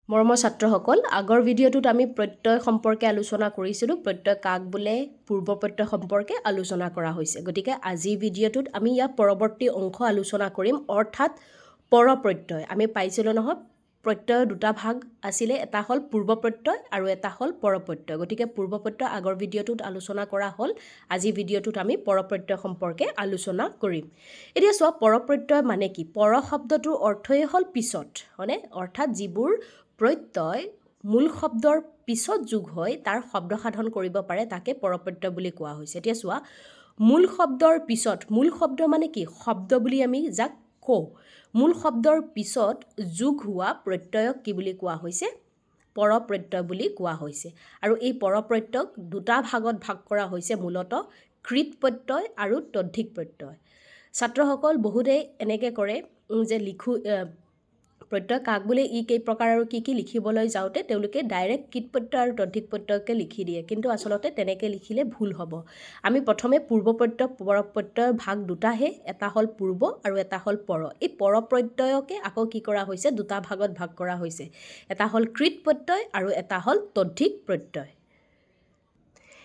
মৰমৰ ছাত্ৰসকল, আগৰ ভিডিঅ'টোত আমি প্ৰত্যয় সম্পৰ্কে আলোচনা কৰিছিলোঁ। প্ৰত্যয় কাক বোলে, পূৰ্ব প্ৰত্যয় সম্পৰ্কে আলোচনা কৰা হৈছে। গতিকে আজিৰ ভিডিঅ'টোত আমি ইয়াৰ পৰৱৰ্তী অংশ আলোচনা কৰিম, অৰ্থাৎ পৰ প্ৰত্যয়। আমি পাইছিলোঁ নহয়, প্ৰত্যয়ৰ দুটা ভাগ আছিলে, এটা হ'ল পূৰ্ব প্ৰত্যয় আৰু এটা হ'ল পৰ প্ৰত্যয়। গতিকে পূৰ্ব প্ৰত্যয় আগৰ ভিডিঅ'টোত আলোচনা কৰা হ'ল। আজিৰ ভিডিঅ'টোত আমি পৰ প্ৰত্যয় সম্পৰ্কে আলোচনা কৰিম। এতিয়া চোৱা, পৰ প্ৰত্যয় মানে কি? পৰ শব্দটোৰ অৰ্থই হ'ল পিছত, হয়নে? অৰ্থাৎ যিবোৰ প্ৰত্যয় মূল শব্দৰ পিছত যোগ হৈ তাৰ শব্দ সাধন কৰিব পাৰে তাকে পৰপ্ৰত্যয় বুলি কোৱা হৈছে। এতিয়া চোৱা, মূল শব্দৰ পিছত, মূল শব্দ মানে কি? শব্দ বুলি আমি যাক কওঁ। মূল শব্দৰ পিছত যোগ হোৱা প্ৰত্যয়ক কি বুলি কোৱা হৈছে? পৰপ্ৰত্যয় বুলি কোৱা হৈছে। আৰু এই পৰপ্ৰত্যয়ক দুটা ভাগত ভাগ কৰা হৈছে, মূলতঃ কৃত প্ৰত্যয় আৰু তদ্ধিক প্ৰত্যয়। ছাত্ৰসকল বহুতে এনেকৈ কৰে যে প্ৰত্যয় কাক বোলে ই কেই প্ৰকাৰ আৰু কি লিখিবলৈ যাওঁতে তেওঁলোকে ডাইৰেক্ট কৃত প্ৰত্যয় আৰু তদ্ধিক প্ৰত্যয়কে লিখি দিয়ে, কিন্তু আচলতে তেনেকৈ লিখিলে ভুল হ'ব। আমি প্ৰথমে পূৰ্ব প্ৰত্যয় পৰ প্ৰত্যয়ৰ ভাগ দুটাহে, এটা হ'ল পূৰ্ব আৰু এটা হ'ল পৰ। এই পৰ প্ৰত্যয়কে আকৌ কি কৰা হৈছে? দুটা ভাগত ভাগ কৰা হৈছে, এটা হ'ল কৃত প্ৰত্যয় আৰু এটা হ'ল তদ্ধিক প্ৰত্যয়।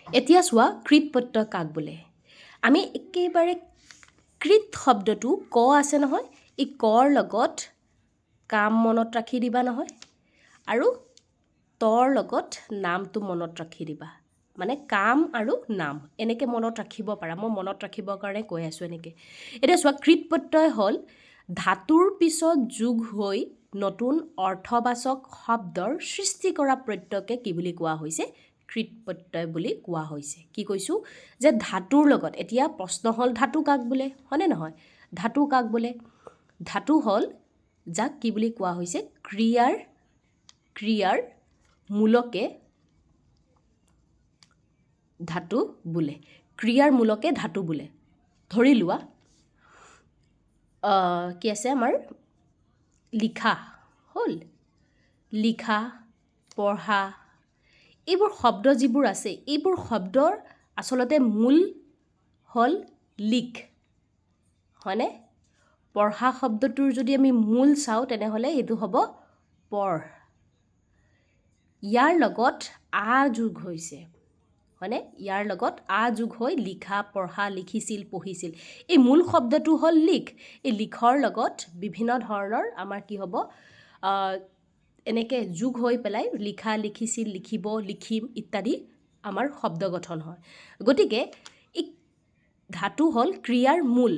এতিয়া চোৱা, কৃত প্ৰত্যয় কাক বোলে? আমি একেবাৰে কৃত শব্দটো ক আছে নহয়, এই কৰ লগত কাম মনত ৰাখি দিবা নহয়, আৰু তৰ লগত নামটো মনত ৰাখি দিবা। মানে কাম আৰু নাম এনেকৈ মনত ৰাখিব পাৰা। মই মনত ৰাখিবৰ কাৰণে কৈ আছোঁ এনেকৈ। এতিয়া চোৱা, কৃত প্ৰত্যয় হ'ল ধাতুৰ পিছত যোগ হৈ নতুন অৰ্থবাচক শব্দৰ সৃষ্টি কৰা প্ৰত্যয়কে কি বুলি কোৱা হৈছে? কৃত প্ৰত্যয় বুলি কোৱা হৈছে। কি কৈছোঁ? যে ধাতুৰ লগত, এতিয়া প্ৰশ্ন হ'ল ধাতু কাক বোলে, হয়নে নহয়? ধাতু কাক বোলে? ধাতু হ'ল যাক কি বুলি কোৱা হৈছে? ক্ৰিয়াৰ মূলকে ধাতু বোলে। ক্ৰিয়াৰ মূলকে ধাতু বোলে। ধৰি লোৱা কি আছে আমাৰ? লিখা হ'ল, লিখা, পঢ়া, এইবোৰ শব্দ যিবোৰ আছে, এইবোৰ শব্দৰ আচলতে মূল হ'ল লিখ, হয়নে? পঢ়া শব্দটোৰ যদি আমি মূল চাওঁ তেনেহ'লে সেইটো হ'ব পঢ়। ইয়াৰ লগত আ যোগ হৈছে, হয়নে? ইয়াৰ লগত আ যোগ হৈ লিখা, পঢ়া, লিখিছিল, পঢ়িছিল। এই মূল শব্দটো হ'ল লিখ। এই লিখৰ লগত বিভিন্ন ধৰণৰ আমাৰ কি হ'ব? এনেকৈ যোগ হৈ পেলাই লিখা, লিখিছিল, লিখিব, লিখিম ইত্যাদি আমাৰ শব্দ গঠন হয়। গতিকে এই ধাতু হ'ল ক্ৰিয়াৰ মূল।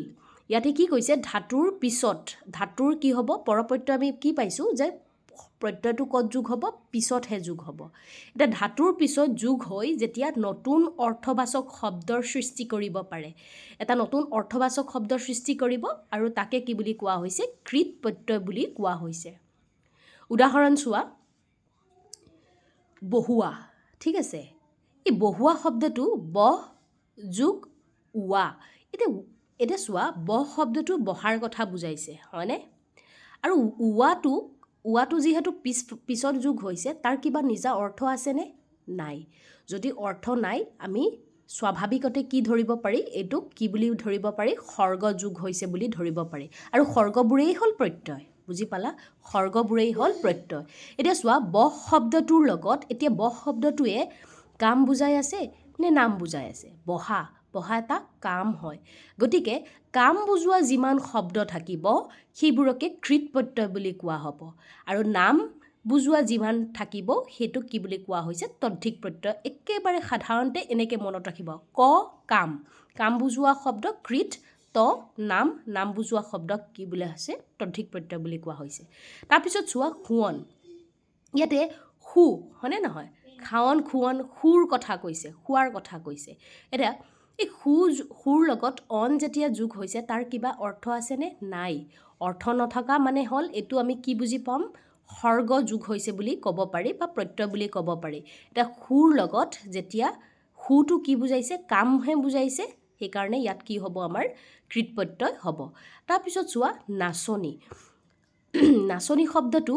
ইয়াতে কি কৈছে? ধাতুৰ পিছত, ধাতুৰ কি হ'ব? পৰপ্ৰত্যয় আমি কি পাইছোঁ? যে প্ৰত্যয়টো ক'ত যোগ হ'ব? পিছতহে যোগ হ'ব। এতিয়া ধাতুৰ পিছত যোগ হৈ যেতিয়া নতুন অৰ্থবাচক শব্দৰ সৃষ্টি কৰিব পাৰে, এটা নতুন অৰ্থবাচক শব্দৰ সৃষ্টি কৰিব, আৰু তাকে কি বুলি কোৱা হৈছে? কৃত প্ৰত্যয় বুলি কোৱা হৈছে। উদাহৰণ চোৱা, বহোৱা, ঠিক আছে? এই বহোৱা শব্দটো বহ যোগ ওৱা। এতিয়া চোৱা, বহ শব্দটো বহাৰ কথা বুজাইছে, হয়নে? আৰু ওৱাটো যিহেতু পিছত যোগ হৈছে, তাৰ কিবা নিজা অৰ্থ আছেনে? নাই। যদি অৰ্থ নাই, আমি স্বাভাৱিকতে কি ধৰিব পাৰি? এইটোক কি বুলি ধৰিব পাৰি? সৰ্গ যোগ হৈছে বুলি ধৰিব পাৰি। আৰু সৰ্গবোৰেই হ'ল প্ৰত্যয়। বুজি পালা? সৰ্গবোৰেই হ'ল প্ৰত্যয়। এতিয়া চোৱা, বহ শব্দটোৰ লগত, এতিয়া বহ শব্দটোৱে কাম বুজাই আছে নে নাম বুজাই আছে? বহা এটা কাম হয়। গতিকে কাম বুজোৱা যিমান শব্দ থাকিব সেইবোৰকে কৃত প্ৰত্যয় বুলি কোৱা হ'ব। আৰু নাম বুজোৱা যিমান থাকিব সেইটোক কি বুলি কোৱা হৈছে? তদ্ধিক প্ৰত্যয়। একেবাৰে সাধাৰণতে এনেকৈ মনত ৰাখিব। ক কাম বুজোৱা শব্দ কৃত, নাম বুজোৱা শব্দক কি বোলা হৈছে? তদ্ধিক প্ৰত্যয় বুলি কোৱা হৈছে। তাৰপিছত চোৱা, শুৱন। ইয়াতে শু, হয়নে নহয়? খাৱন, খুৱন, শুৰ কথা কৈছে, শোৱাৰ কথা কৈছে। এতিয়া এই শুৰ লগত অন যেতিয়া যোগ হৈছে, তাৰ কিবা অৰ্থ আছেনে? নাই। অৰ্থ নথকা মানে হ'ল, এইটো আমি কি বুজি পাম? সৰ্গ যোগ হৈছে বুলি ক'ব পাৰি, বা প্ৰত্যয় বুলি ক'ব পাৰি। এতিয়া শুৰ লগত যেতিয়া, শুটো কি বুজাইছে? কামহে বুজাইছে, সেইকাৰণে ইয়াত কি হ'ব? আমাৰ কৃত প্ৰত্যয় হ'ব। তাৰপিছত চোৱা, নাচনি। নাচনি শব্দটো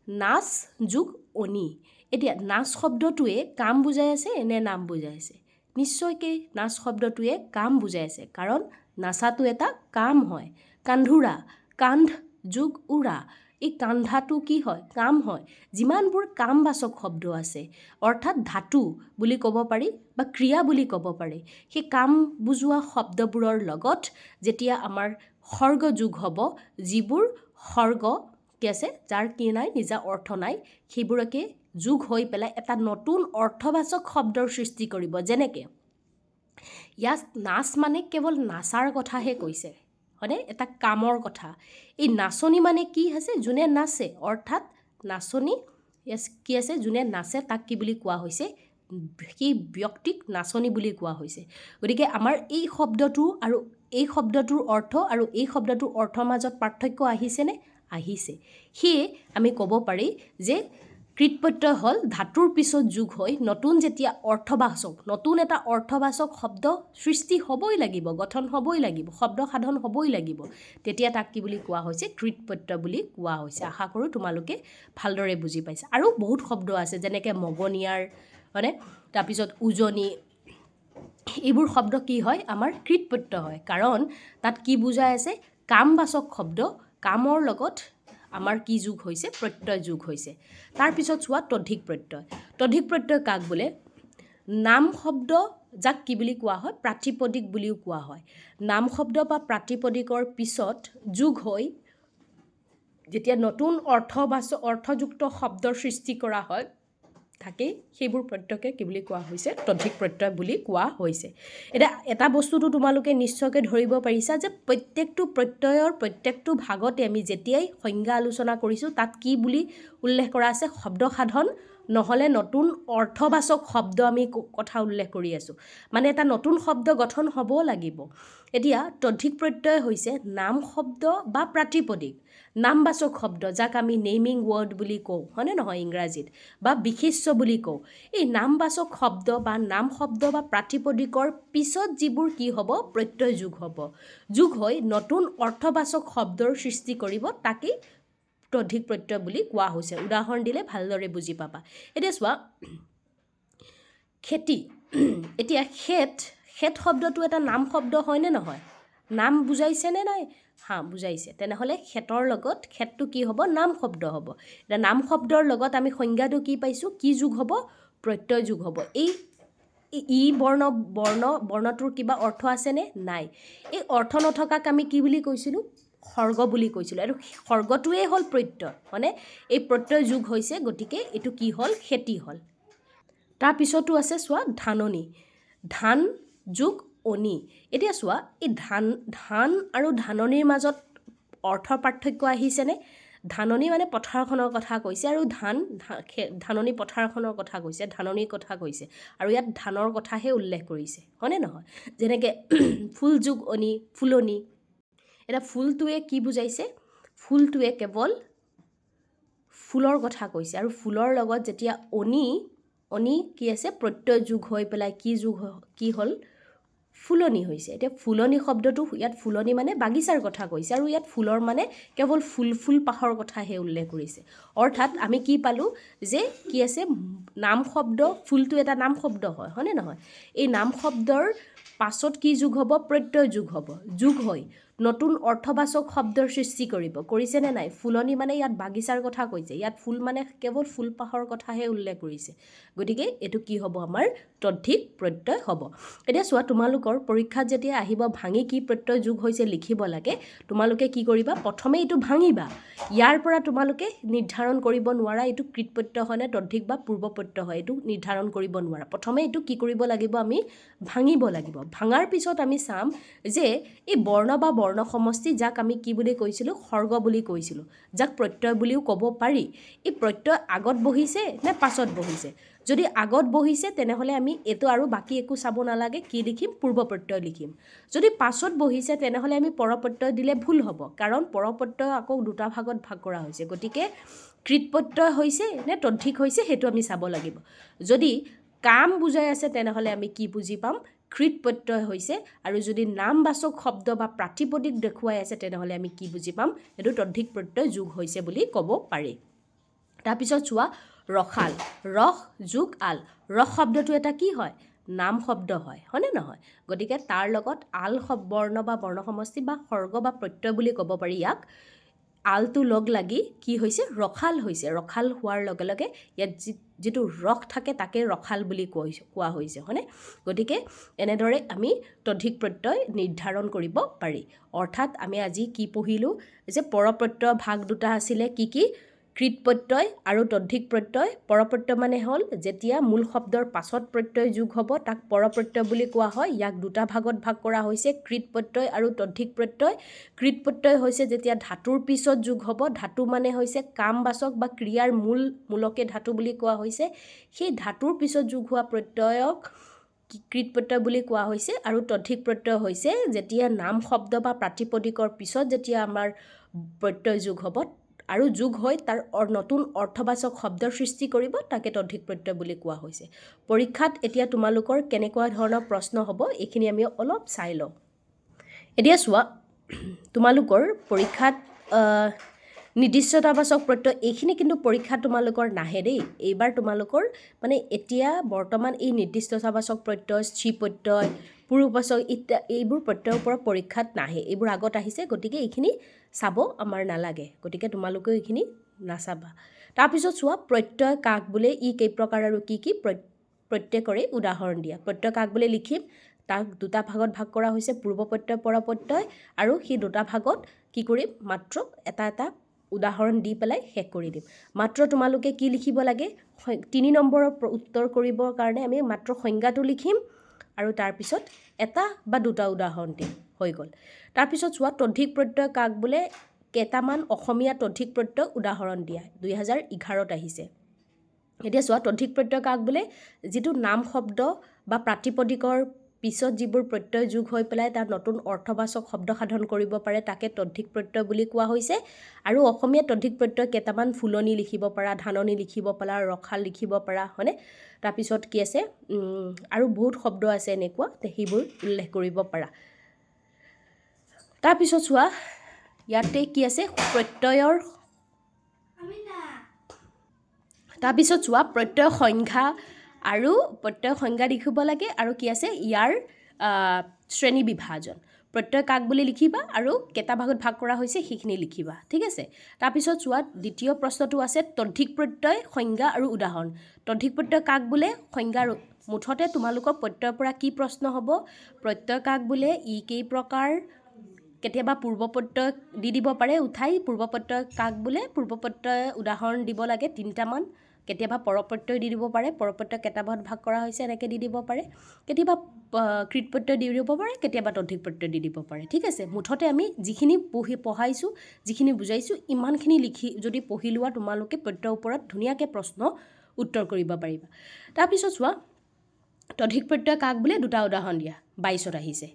নাচ যোগ অনি। এতিয়া নাচ শব্দটোৱে কাম বুজাই আছে নে নাম বুজাই আছে? নিশ্চয়কৈ নাচ শব্দটোৱে কাম বুজাই আছে, কাৰণ নাচাটো এটা কাম হয়। কান্ধোৰা, কান্ধ যোগ উৰা। এই কান্ধাটো কি হয় কাম হয় যিমানবোৰ কামবাচক শব্দ আছে অৰ্থাৎ ধাতু বুলি ক'ব পাৰি বা ক্ৰিয়া বুলি ক'ব পাৰি সেই কাম বুজোৱা শব্দবোৰৰ লগত যেতিয়া আমাৰ সৰ্গ যোগ হ'ব যিবোৰ সৰ্গ কি আছে যাৰ কি নাই নিজা অৰ্থ নাই সেইবোৰকে যোগ হৈ পেলাই এটা নতুন অৰ্থবাচক শব্দৰ সৃষ্টি কৰিব যেনেকৈ ইয়াত নাচ মানে কেৱল নাচাৰ কথাহে কৈছে হয়নে এটা কামৰ কথা এই নাচনী মানে কি আছে যোনে নাচে অৰ্থাৎ নাচনী কি আছে যোনে নাচে তাক কি বুলি কোৱা হৈছে সেই ব্যক্তিক নাচনী বুলি কোৱা হৈছে গতিকে আমাৰ এই শব্দটো আৰু এই শব্দটোৰ অৰ্থ আৰু এই শব্দটোৰ অৰ্থৰ মাজত পাৰ্থক্য আহিছেনে আহিছে সেয়ে আমি ক'ব পাৰি যে কৃৎপ্ৰত্যয় হ'ল ধাতুৰ পিছত যোগ হৈ নতুন যেতিয়া অৰ্থবাচক নতুন এটা অৰ্থবাচক শব্দ সৃষ্টি হ'বই লাগিব গঠন হ'বই লাগিব শব্দ সাধন হ'বই লাগিব তেতিয়া তাক কি বুলি কোৱা হৈছে কৃৎপ্ৰত্যয় বুলি কোৱা হৈছে আশা কৰোঁ তোমালোকে ভালদৰে বুজি পাইছা আৰু বহুত শব্দ আছে যেনেকৈ মগনিয়াৰ হয়নে তাৰপিছত উজনি এইবোৰ শব্দ কি হয় আমাৰ কৃৎপ্ৰত্যয় হয় কাৰণ তাত কি বুজাই আছে কামবাচক শব্দ কামৰ লগত আমাৰ কি যোগ হৈছে প্ৰত্যয় যোগ হৈছে তাৰপিছত চোৱা তদ্ধিক প্ৰত্যয় কাক বোলে নাম শব্দ যাক কি বুলি কোৱা হয় প্ৰাতিপদিক বুলিও কোৱা হয় নাম শব্দ বা প্ৰাতিপদিকৰ পিছত যোগ হৈ যেতিয়া নতুন অৰ্থযুক্ত শব্দৰ সৃষ্টি কৰা হয় থাকেই সেইবোৰ প্ৰত্যয়কে কি বুলি কোৱা হৈছে তদ্ধিক প্ৰত্যয় বুলি কোৱা হৈছে এতিয়া এটা বস্তুটো তোমালোকে নিশ্চয়কৈ ধৰিব পাৰিছা যে প্ৰত্যেকটো প্ৰত্যয়ৰ প্ৰত্যেকটো ভাগতে আমি যেতিয়াই সংজ্ঞা আলোচনা কৰিছোঁ তাত কি বুলি উল্লেখ কৰা আছে শব্দ সাধন নহ'লে নতুন অৰ্থবাচক শব্দ আমি কথা উল্লেখ কৰি আছোঁ মানে এটা নতুন শব্দ গঠন হ'ব লাগিব এতিয়া তদ্ধিক প্ৰত্যয় হৈছে নাম শব্দ বা প্ৰাতিপদিক নামবাচক শব্দ যাক আমি নেইমিং ৱৰ্ড বুলি কওঁ হয়নে নহয় ইংৰাজীত বা বিশেষ্য বুলি কওঁ এই নামবাচক শব্দ বা নাম শব্দ বা প্ৰাতিপদিকৰ পিছত যিবোৰ কি হ'ব প্ৰত্যয় যোগ হৈ নতুন অৰ্থবাচক শব্দৰ সৃষ্টি কৰিব তাকেই তদ্ধিক প্ৰত্যয় বুলি কোৱা হৈছে উদাহৰণ দিলে ভালদৰে বুজি পাবা এতিয়া চোৱা খেতি এতিয়া খেত শব্দটো এটা নাম শব্দ হয়নে নহয় নাম বুজাইছেনে নাই বুজাইছে তেনেহ'লে খেতৰ লগত খেতটো কি হ'ব নাম শব্দ হ'ব এতিয়া নাম শব্দৰ লগত আমি সংজ্ঞাটো কি পাইছোঁ কি যোগ হ'ব প্ৰত্যয় যোগ হ'ব এই বৰ্ণটোৰ কিবা অৰ্থ আছেনে নাই এই অৰ্থ নথকাক আমি কি বুলি কৈছিলোঁ সৰ্গ বুলি কৈছিলোঁ আৰু সৰ্গটোৱেই হ'ল প্ৰত্যয় মানে এই প্ৰত্যয় যোগ হৈছে গতিকে এইটো কি হ'ল খেতি হ'ল তাৰপিছতো আছে চোৱা ধাননি ধান যোগ অনি এতিয়া চোৱা এই ধান আৰু ধাননিৰ মাজত অৰ্থৰ পাৰ্থক্য আহিছেনে ধাননি মানে পথাৰখনৰ কথা কৈছে আৰু ধাননি পথাৰখনৰ কথা কৈছে ধাননিৰ কথা কৈছে আৰু ইয়াত ধানৰ কথাহে উল্লেখ কৰিছে হয়নে নহয় যেনেকৈ ফুল যোগ অনি ফুলনি এতিয়া ফুলটোৱে কি বুজাইছে ফুলটোৱে কেৱল ফুলৰ কথা কৈছে আৰু ফুলৰ লগত যেতিয়া অনি কি আছে প্ৰত্যয় যোগ হৈ পেলাই কি হ'ল ফুলনি হৈছে এতিয়া ফুলনি শব্দটো ইয়াত ফুলনি মানে বাগিচাৰ কথা কৈছে আৰু ইয়াত ফুলৰ মানে কেৱল ফুলপাহৰ কথাহে উল্লেখ কৰিছে অৰ্থাৎ আমি কি পালোঁ যে কি আছে নাম শব্দ ফুলটো এটা নাম শব্দ হয় হয়নে নহয় এই নাম শব্দৰ পাছত কি যোগ হ'ব প্ৰত্যয় যোগ হৈ নতুন অৰ্থবাচক শব্দৰ সৃষ্টি কৰিছেনে নাই ফুলনি মানে ইয়াত বাগিচাৰ কথা কৈছে ইয়াত ফুল মানে কেৱল ফুলপাহৰ কথাহে উল্লেখ কৰিছে গতিকে এইটো কি হ'ব আমাৰ তদ্ধিক প্ৰত্যয় হ'ব এতিয়া চোৱা তোমালোকৰ পৰীক্ষাত যেতিয়া আহিব ভাঙি কি প্ৰত্যয় যোগ হৈছে লিখিব লাগে তোমালোকে কি কৰিবা প্ৰথমে এইটো ভাঙিবা ইয়াৰ পৰা তোমালোকে নিৰ্ধাৰণ কৰিব নোৱাৰা এইটো কৃৎপ্ৰত্যয় হয় নে তদ্ধিক বা পূৰ্বপ্ৰত্যয় হয় এইটো নিৰ্ধাৰণ কৰিব নোৱাৰা প্ৰথমে এইটো কি কৰিব লাগিব আমি ভাঙিব লাগিব ভাঙাৰ পিছত আমি চাম যে এই বৰ্ণ বা বৰ্ণ সমষ্টি যাক আমি কি বুলি কৈছিলোঁ সৰ্গ বুলি কৈছিলোঁ যাক প্ৰত্যয় বুলিও ক'ব পাৰি এই প্ৰত্যয় আগত বহিছে নে পাছত বহিছে যদি আগত বহিছে তেনেহ'লে আমি এইটো আৰু বাকী একো চাব নালাগে কি লিখিম পূৰ্বপ্ৰত্যয় লিখিম যদি পাছত বহিছে তেনেহ'লে আমি পৰপ্ৰত্যয় দিলে ভুল হ'ব কাৰণ পৰপ্ৰত্যয় আকৌ দুটা ভাগত ভাগ কৰা হৈছে গতিকে কৃৎপ্ৰত্যয় হৈছে নে তদ্ধিক হৈছে সেইটো আমি চাব লাগিব যদি কাম বুজাই আছে তেনেহ'লে আমি কি বুজি পাম কৃৎপ্ৰত্যয় হৈছে আৰু যদি নামবাচক শব্দ বা প্ৰাতিপদিক দেখুৱাই আছে তেনেহ'লে আমি কি বুজি পাম এইটো তদ্ধিক প্ৰত্যয় যোগ হৈছে বুলি ক'ব পাৰি তাৰপিছত চোৱা ৰসাল ৰস যোগ আল ৰস শব্দটো এটা কি হয় নাম শব্দ হয় হয়নে নহয় গতিকে তাৰ লগত আল বৰ্ণ বা বৰ্ণ সমষ্টি বা সৰ্গ বা প্ৰত্যয় বুলি ক'ব পাৰি ইয়াক আলটো লগ লাগি কি হৈছে ৰখাল হৈছে ৰখাল হোৱাৰ লগে লগে ইয়াত যিটো ৰস থাকে তাকে ৰখাল বুলি কোৱা হৈছে হয়নে গতিকে এনেদৰে আমি তদ্ধিক প্ৰত্যয় নিৰ্ধাৰণ কৰিব পাৰি অৰ্থাৎ আমি আজি কি পঢ়িলোঁ যে পৰপ্ৰত্যয় ভাগ দুটা আছিলে কি কৃত প্ৰত্যয় আৰু তদ্ধিক প্ৰত্যয় পৰপ্ৰত্যয় মানে হ'ল যেতিয়া মূল শব্দৰ পাছত প্ৰত্যয় যোগ হ'ব তাক পৰপ্ৰত্যয় বুলি কোৱা হয় ইয়াক দুটা ভাগত ভাগ কৰা হৈছে কৃত প্ৰত্যয় আৰু তদ্ধিক প্ৰত্যয় কৃত প্ৰত্যয় হৈছে যেতিয়া ধাতুৰ পিছত যোগ হ'ব ধাতু মানে হৈছে কামবাচক বা ক্ৰিয়াৰ মূলকে ধাতু বুলি কোৱা হৈছে সেই ধাতুৰ পিছত যোগ হোৱা প্ৰত্যয়ক কৃত প্ৰত্যয় বুলি কোৱা হৈছে আৰু তদ্ধিক প্ৰত্যয় হৈছে যেতিয়া নাম শব্দ বা প্ৰাতিপদিকৰ পিছত যেতিয়া আমাৰ প্ৰত্যয় যোগ হ'ব আৰু যোগ হৈ তাৰ নতুন অৰ্থবাচক শব্দৰ সৃষ্টি কৰিব তাকে তদ্ধিক প্ৰত্যয় বুলি কোৱা হৈছে পৰীক্ষাত এতিয়া তোমালোকৰ কেনেকুৱা ধৰণৰ প্ৰশ্ন হ'ব এইখিনি আমি অলপ চাই লওঁ এতিয়া চোৱা তোমালোকৰ পৰীক্ষাত নিৰ্দিষ্টতাবাচক প্ৰত্যয় এইখিনি কিন্তু পৰীক্ষাত তোমালোকৰ নাহে দেই এইবাৰ তোমালোকৰ মানে এতিয়া বৰ্তমান এই নিৰ্দিষ্টতাবাচক প্ৰত্যয় স্ত্ৰী প্ৰত্যয় পুৰুষবাচক এইবোৰ প্ৰত্যয়ৰ ওপৰত পৰীক্ষাত নাহে এইবোৰ আগত আহিছে গতিকে এইখিনি চাব আমাৰ নালাগে গতিকে তোমালোকেও এইখিনি নাচাবা তাৰপিছত চোৱা প্ৰত্যয় কাক বোলে ই কেই প্ৰকাৰ আৰু কি প্ৰত্যেকৰে উদাহৰণ দিয়া প্ৰত্যয় কাক বোলে লিখিম তাক দুটা ভাগত ভাগ কৰা হৈছে পূৰ্ব প্ৰত্যয় পৰ প্ৰত্যয় আৰু সেই দুটা ভাগত কি কৰিম মাত্ৰ এটা উদাহৰণ দি পেলাই শেষ কৰি দিম মাত্ৰ তোমালোকে কি লিখিব লাগে 3 নম্বৰৰ উত্তৰ কৰিবৰ কাৰণে আমি মাত্ৰ সংজ্ঞাটো লিখিম আৰু তাৰপিছত এটা বা দুটা উদাহৰণ দিম হৈ গ'ল তাৰপিছত চোৱা তদ্ধিক প্ৰত্যয় কাক বোলে কেইটামান অসমীয়া তদ্ধিক প্ৰত্যয় উদাহৰণ দিয়া 2011ত আহিছে এতিয়া চোৱা তদ্ধিক প্ৰত্যয় কাক বোলে যিটো নাম শব্দ বা প্ৰাতিপদিকৰ পিছত যিবোৰ প্ৰত্যয় যোগ হৈ পেলাই তাৰ নতুন অৰ্থবাচক শব্দ সাধন কৰিব পাৰে তাকে তদ্ধিক প্ৰত্যয় বুলি কোৱা হৈছে আৰু অসমীয়া তদ্ধিক প্ৰত্যয় কেইটামান ফুলনি লিখিব পাৰা ধাননি লিখিব পাৰা ৰখাল লিখিব পাৰা হয়নে তাৰপিছত কি আছে আৰু বহুত শব্দ আছে এনেকুৱা সেইবোৰ উল্লেখ কৰিব পাৰা তাৰপিছত চোৱা ইয়াতে কি আছে প্ৰত্যয়ৰ তাৰপিছত চোৱা প্ৰত্যয় সংখ্যা আৰু প্ৰত্যয় সংজ্ঞা লিখিব লাগে আৰু কি আছে ইয়াৰ শ্ৰেণী বিভাজন প্ৰত্যয় কাক বুলি লিখিবা আৰু কেইটা ভাগত ভাগ কৰা হৈছে সেইখিনি লিখিবা ঠিক আছে তাৰপিছত চোৱা দ্বিতীয় প্ৰশ্নটো আছে তদ্ধিক প্ৰত্যয় সংজ্ঞা আৰু উদাহৰণ তদ্ধিক প্ৰত্যয় কাক বোলে সংজ্ঞা মুঠতে তোমালোকৰ প্ৰত্যয়ৰ পৰা কি প্ৰশ্ন হ'ব প্ৰত্যয় কাক বোলে ই কেই প্ৰকাৰ কেতিয়াবা পূৰ্ব প্ৰত্যয় দি দিব পাৰে উঠাই পূৰ্ব প্ৰত্যয় কাক বোলে পূৰ্ব প্ৰত্যয় উদাহৰণ দিব লাগে 3টামান কেতিয়াবা পৰপ্ৰত্যয় দি দিব পাৰে পৰপ্ৰত্যয় কেইটা ভাগত ভাগ কৰা হৈছে এনেকৈ দি দিব পাৰে কেতিয়াবা কৃত প্ৰত্যয় দি দিব পাৰে কেতিয়াবা তদ্ধিক প্ৰত্যয় দি দিব পাৰে ঠিক আছে মুঠতে আমি যিখিনি পঢ়াইছোঁ যিখিনি বুজাইছোঁ ইমানখিনি লিখি যদি পঢ়ি লোৱা তোমালোকে প্ৰত্যয়ৰ ওপৰত ধুনীয়াকৈ প্ৰশ্ন উত্তৰ কৰিব পাৰিবা তাৰপিছত চোৱা তদ্ধিক প্ৰত্যয় কাক বোলে দুটা উদাহৰণ দিয়া 22ত আহিছে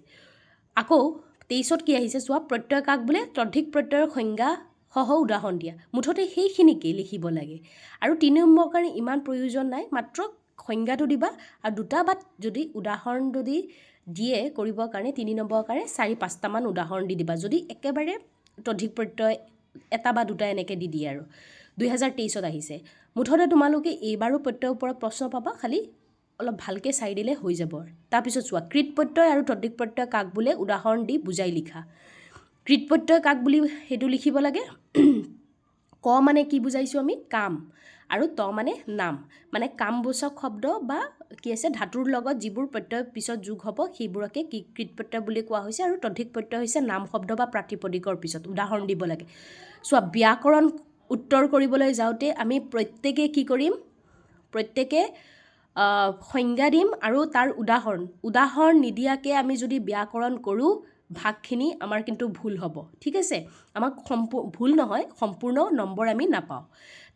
আকৌ 23ত কি আহিছে চোৱা প্ৰত্যয় কাক বোলে তদ্ধিক প্ৰত্যয়ৰ সংজ্ঞা সহ উদাহৰণ দিয়া মুঠতে সেইখিনিকেই লিখিব লাগে আৰু 3 নম্বৰ কাৰণে ইমান প্ৰয়োজন নাই মাত্ৰ সংজ্ঞাটো দিবা আৰু দুটা বা যদি উদাহৰণ যদি দিয়ে কৰিবৰ কাৰণে 3 নম্বৰ কাৰণে 4-5টামান উদাহৰণ দি দিবা যদি একেবাৰে তদ্ধিক প্ৰত্যয় এটা বা দুটা এনেকৈ দি দিয়ে আৰু 2023ত আহিছে মুঠতে তোমালোকে এইবাৰো প্ৰত্যয়ৰ ওপৰত প্ৰশ্ন পাবা খালি অলপ ভালকৈ চাই দিলে হৈ যাব তাৰপিছত চোৱা কৃত প্ৰত্যয় আৰু তদ্ধিক প্ৰত্যয় কাক বোলে উদাহৰণ দি বুজাই লিখা কৃত প্ৰত্যয় কাক বুলি সেইটো লিখিব লাগে ক মানে কি বুজাইছোঁ আমি কাম আৰু ত মানে নাম মানে কামবোচক শব্দ বা কি আছে ধাতুৰ লগত যিবোৰ প্ৰত্যয় পিছত যোগ হ'ব সেইবোৰকে কৃত প্ৰত্যয় বুলি কোৱা হৈছে আৰু তদ্ধিক প্ৰত্যয় হৈছে নাম শব্দ বা প্ৰাতিপদিকৰ পিছত উদাহৰণ দিব লাগে চোৱা ব্যাকৰণ উত্তৰ কৰিবলৈ যাওঁতে আমি প্ৰত্যেকে কি কৰিম প্ৰত্যেকে সংজ্ঞা দিম আৰু তাৰ উদাহৰণ নিদিয়াকৈ আমি যদি ব্যাকৰণ কৰোঁ ভাগখিনি আমাৰ কিন্তু ভুল হ'ব ঠিক আছে আমাক ভুল নহয় সম্পূৰ্ণ নম্বৰ আমি নাপাওঁ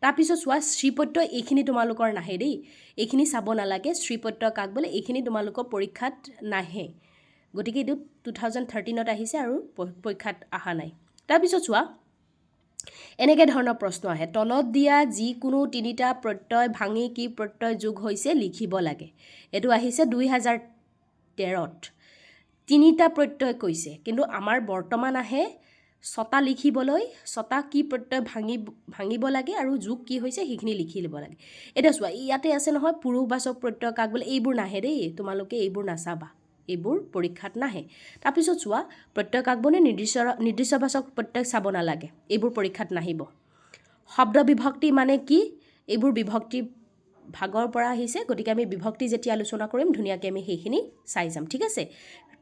তাৰপিছত চোৱা শ্ৰী প্ৰত্যয় এইখিনি তোমালোকৰ নাহে দেই এইখিনি চাব নালাগে শ্ৰী প্ৰত্যয় কাক বোলে এইখিনি তোমালোকৰ পৰীক্ষাত নাহে গতিকে এইটো 2013ত আহিছে আৰু পৰীক্ষাত অহা নাই তাৰপিছত চোৱা এনেকৈ ধৰণৰ প্ৰশ্ন আহে তলত দিয়া যিকোনো 3টা প্ৰত্যয় ভাঙি কি প্ৰত্যয় যোগ হৈছে লিখিব লাগে এইটো আহিছে 2013ত 3টা প্ৰত্যয় কৈছে কিন্তু আমাৰ বৰ্তমান আহে 6টা লিখিবলৈ 6টা কি প্ৰত্যয় ভাঙিব লাগে আৰু যোগ কি হৈছে সেইখিনি লিখি ল'ব লাগে এতিয়া চোৱা ইয়াতে আছে নহয় পুৰুষবাচক প্ৰত্যয় কাক বোলে এইবোৰ নাহে দেই তোমালোকে এইবোৰ নাচাবা এইবোৰ পৰীক্ষাত নাহে তাৰপিছত চোৱা প্ৰত্যয় কাক বনে নিৰ্দিষ্টবাচক প্ৰত্যয় চাব নালাগে এইবোৰ পৰীক্ষাত নাহিব শব্দ বিভক্তি মানে কি এইবোৰ বিভক্তি ভাগৰ পৰা আহিছে গতিকে আমি বিভক্তি যেতিয়া আলোচনা কৰিম ধুনীয়াকৈ আমি সেইখিনি চাই যাম ঠিক আছে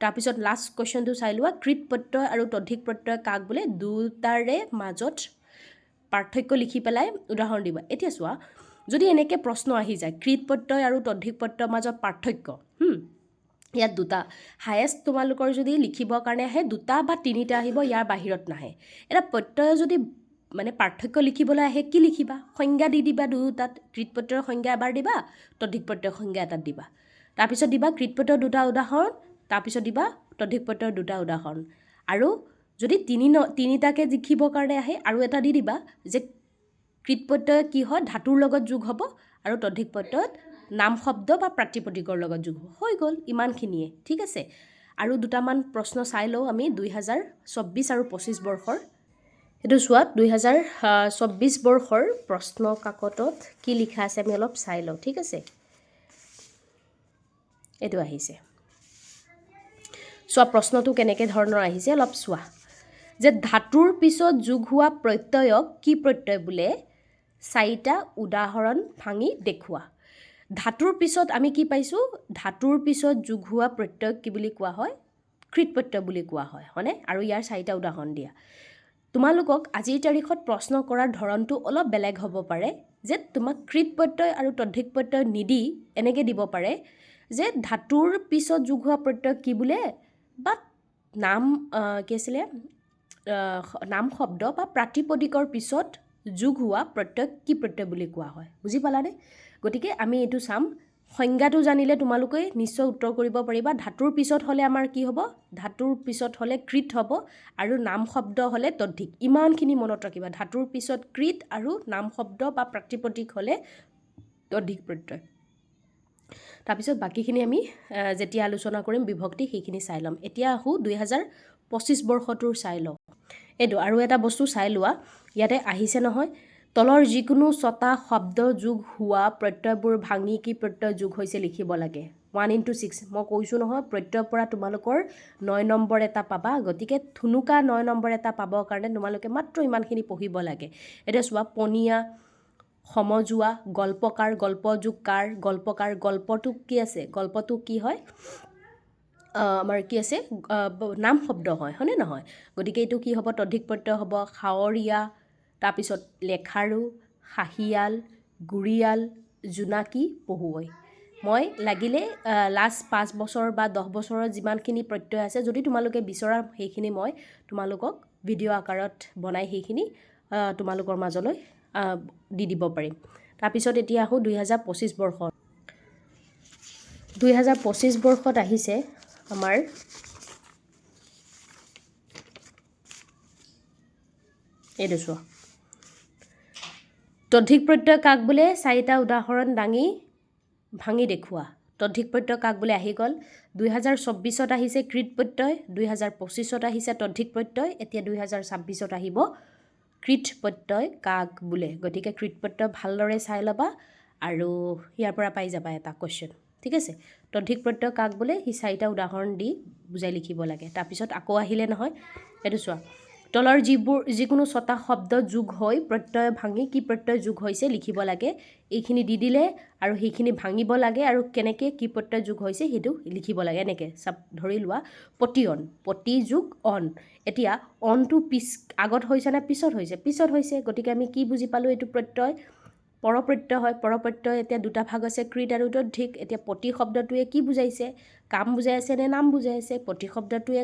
তাৰপিছত লাষ্ট কোৱেশ্চনটো চাই লোৱা কৃত প্ৰত্যয় আৰু তদ্ধিক প্ৰত্যয় কাক বোলে দুটাৰে মাজত পাৰ্থক্য লিখি পেলাই উদাহৰণ দিবা এতিয়া চোৱা যদি এনেকৈ প্ৰশ্ন আহি যায় কৃত প্ৰত্যয় আৰু তদ্ধিক প্ৰত্যয়ৰ মাজত পাৰ্থক্য ইয়াত দুটা হায়েষ্ট তোমালোকৰ যদি লিখিবৰ কাৰণে আহে দুটা বা তিনিটা আহিব ইয়াৰ বাহিৰত নাহে এটা প্ৰত্যয় যদি মানে পাৰ্থক্য লিখিবলৈ আহে কি লিখিবা সংজ্ঞা দি দিবা দুটাত কৃত প্ৰত্যয়ৰ সংজ্ঞা এবাৰ দিবা তদ্ধিক প্ৰত্যয়ৰ সংজ্ঞা এটাত দিবা তাৰপিছত দিবা কৃত প্ৰত্যয়ৰ দুটা উদাহৰণ তাৰপিছত দিবা তদ্ধিক প্ৰত্যয়ৰ দুটা উদাহৰণ আৰু যদি তিনিটাকৈ লিখিবৰ কাৰণে আহে আৰু এটা দি দিবা যে কৃত প্ৰত্যয় কি হয় ধাতুৰ লগত যোগ হ'ব আৰু তদ্ধিক প্ৰত্যয়ত নাম শব্দ বা প্ৰাতিপদিকৰ লগত যোগ হ'ব হৈ গ'ল ইমানখিনিয়ে ঠিক আছে আৰু দুটামান প্ৰশ্ন চাই লওঁ আমি 2024 আৰু 25 বৰ্ষৰ এইটো চোৱা 2024 বৰ্ষৰ প্ৰশ্ন কাকতত কি লিখা আছে আমি অলপ চাই লওঁ ঠিক আছে এইটো আহিছে চোৱা প্ৰশ্নটো কেনেকৈ ধৰণৰ আহিছে অলপ চোৱা যে ধাতুৰ পিছত যোগ হোৱা প্ৰত্যয়ক কি প্ৰত্যয় বোলে চাৰিটা উদাহৰণ ভাঙি দেখুওৱা ধাতুৰ পিছত আমি কি পাইছোঁ ধাতুৰ পিছত যোগ হোৱা প্ৰত্যয়ক কি বুলি কোৱা হয় কৃত প্ৰত্যয় বুলি কোৱা হয় হয়নে আৰু ইয়াৰ চাৰিটা উদাহৰণ দিয়া তোমালোকক আজিৰ তাৰিখত প্ৰশ্ন কৰাৰ ধৰণটো অলপ বেলেগ হ'ব পাৰে যে তোমাক কৃত প্ৰত্যয় আৰু তদ্ধিক প্ৰত্যয় নিদি এনেকৈ দিব পাৰে যে ধাতুৰ পিছত যোগ হোৱা প্ৰত্যয় কি বোলে বা নাম কি আছিলে নাম শব্দ বা প্ৰাতিপদিকৰ পিছত যোগ হোৱা প্ৰত্যয় কি প্ৰত্যয় বুলি কোৱা হয় বুজি পালানে গতিকে আমি এইটো চাম সংজ্ঞাটো জানিলে তোমালোকে নিশ্চয় উত্তৰ কৰিব পাৰিবা ধাতুৰ পিছত হ'লে আমাৰ কি হ'ব ধাতুৰ পিছত হ'লে কৃত হ'ব আৰু নাম শব্দ হ'লে তদ্ধিক ইমানখিনি মনত ৰাখিবা ধাতুৰ পিছত কৃত আৰু নাম শব্দ বা প্ৰাতিপদিক হ'লে তদ্ধিক প্ৰত্যয় তাৰপিছত বাকীখিনি আমি যেতিয়া আলোচনা কৰিম বিভক্তি সেইখিনি চাই ল'ম এতিয়া আহোঁ 2025 বৰ্ষটোৰ চাই লওঁ এইটো আৰু এটা বস্তু চাই লোৱা ইয়াতে আহিছে নহয় তলৰ যিকোনো ছটা শব্দ যোগ হোৱা প্ৰত্যয়বোৰ ভাঙি কি প্ৰত্যয় যোগ হৈছে লিখিব লাগে 1 into 6 মই কৈছোঁ নহয় প্ৰত্যয়ৰ পৰা তোমালোকৰ 9 নম্বৰ এটা পাবা গতিকে থুনুকা 9 নম্বৰ এটা পাবৰ কাৰণে তোমালোকে মাত্ৰ ইমানখিনি পঢ়িব লাগে এতিয়া চোৱা পনীয়া সমজুৱা গল্পকাৰ গল্পযোগকাৰ গল্পকাৰ গল্পটো কি আছে গল্পটো কি হয় আমাৰ কি আছে নাম শব্দ হয়নে নহয় গতিকে এইটো কি হ'ব তদ্ধিক প্ৰত্যয় হ'ব খাৱৰীয়া তাৰপিছত লেখাৰু খাহিয়াল গুৰিয়াল জোনাকী পহুৱৈ মই লাগিলে লাষ্ট 5 বছৰ বা 10 বছৰৰ যিমানখিনি প্ৰত্যয় আছে যদি তোমালোকে বিচৰা সেইখিনি মই তোমালোকক ভিডিঅ' আকাৰত বনাই সেইখিনি তোমালোকৰ মাজলৈ দি দিব পাৰিম তাৰপিছত এতিয়া আহোঁ 2025 বৰ্ষত 2025 বৰ্ষত আহিছে আমাৰ এইটো চোৱা তদ্ধিক প্ৰত্যয় কাক বোলে চাৰিটা উদাহৰণ দাঙি ভাঙি দেখুওৱা তদ্ধিক প্ৰত্যয় কাক বোলে আহি গ'ল 2024ত আহিছে কৃত প্ৰত্যয় 2025ত আহিছে তদ্ধিক প্ৰত্যয় এতিয়া 2026ত আহিব কৃত প্ৰত্যয় কাক বোলে গতিকে কৃত প্ৰত্যয় ভালদৰে চাই ল'বা আৰু ইয়াৰ পৰা পাই যাবা এটা কুৱেশ্যন ঠিক আছে তদ্ধিক প্ৰত্যয় কাক বোলে সি চাৰিটা উদাহৰণ দি বুজাই লিখিব লাগে তাৰপিছত আকৌ আহিলে নহয় এইটো চোৱা তলৰ যিকোনো ছটা শব্দ যোগ হৈ প্ৰত্যয় ভাঙি কি প্ৰত্যয় যোগ হৈছে লিখিব লাগে এইখিনি দি দিলে আৰু সেইখিনি ভাঙিব লাগে আৰু কেনেকৈ কি প্ৰত্যয় যোগ হৈছে সেইটো লিখিব লাগে এনেকৈ ধৰি লোৱা পতিয়ন পতি যোগ অন এতিয়া অনটো আগত হৈছে নে পিছত হৈছে গতিকে আমি কি বুজি পালোঁ এইটো প্ৰত্যয় পৰপ্ৰত্যয় হয় পৰপ্ৰত্যয় এতিয়া দুটা ভাগ আছে কৃত আৰু তদ্ধিক এতিয়া পতি শব্দটোৱে কি বুজাইছে কাম বুজাই আছে নে নাম বুজাই আছে পতি শব্দটোৱে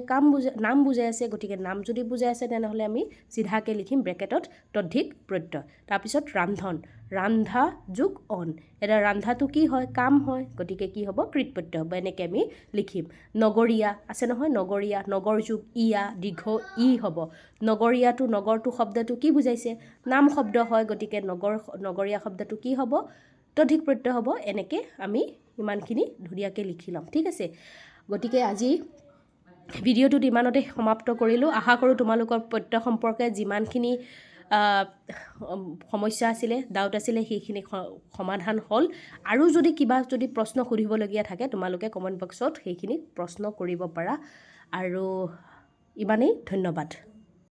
নাম বুজাই আছে গতিকে নাম যদি বুজাই আছে তেনেহ'লে আমি চিধাকৈ লিখিম ব্ৰেকেটত তদ্ধিক প্ৰত্যয় তাৰপিছত ৰান্ধন ৰান্ধা যোগ অন এতিয়া ৰান্ধাটো কি হয় কাম হয় গতিকে কি হ'ব কৃত প্ৰত্যয় হ'ব এনেকৈ আমি লিখিম নগৰীয়া আছে নহয় নগৰীয়া নগৰ যোগ ইয়া দীৰ্ঘ ই হ'ব নগৰটো শব্দটো কি বুজাইছে নাম শব্দ হয় গতিকে নগৰীয়া শব্দটো কি হ'ব তদ্ধিক প্ৰত্যয় হ'ব এনেকৈ আমি ইমানখিনি ধুনীয়াকৈ লিখি ল'ম ঠিক আছে গতিকে আজি ভিডিঅ'টোত ইমানতে সমাপ্ত কৰিলোঁ আশা কৰোঁ তোমালোকৰ প্ৰত্যয় সম্পৰ্কে যিমানখিনি সমস্যা আছিলে ডাউট আছিলে সেইখিনি সমাধান হ'ল আৰু যদি কিবা প্ৰশ্ন সুধিবলগীয়া থাকে তোমালোকে কমেণ্ট বক্সত সেইখিনি প্ৰশ্ন কৰিব পাৰা আৰু ইমানেই ধন্যবাদ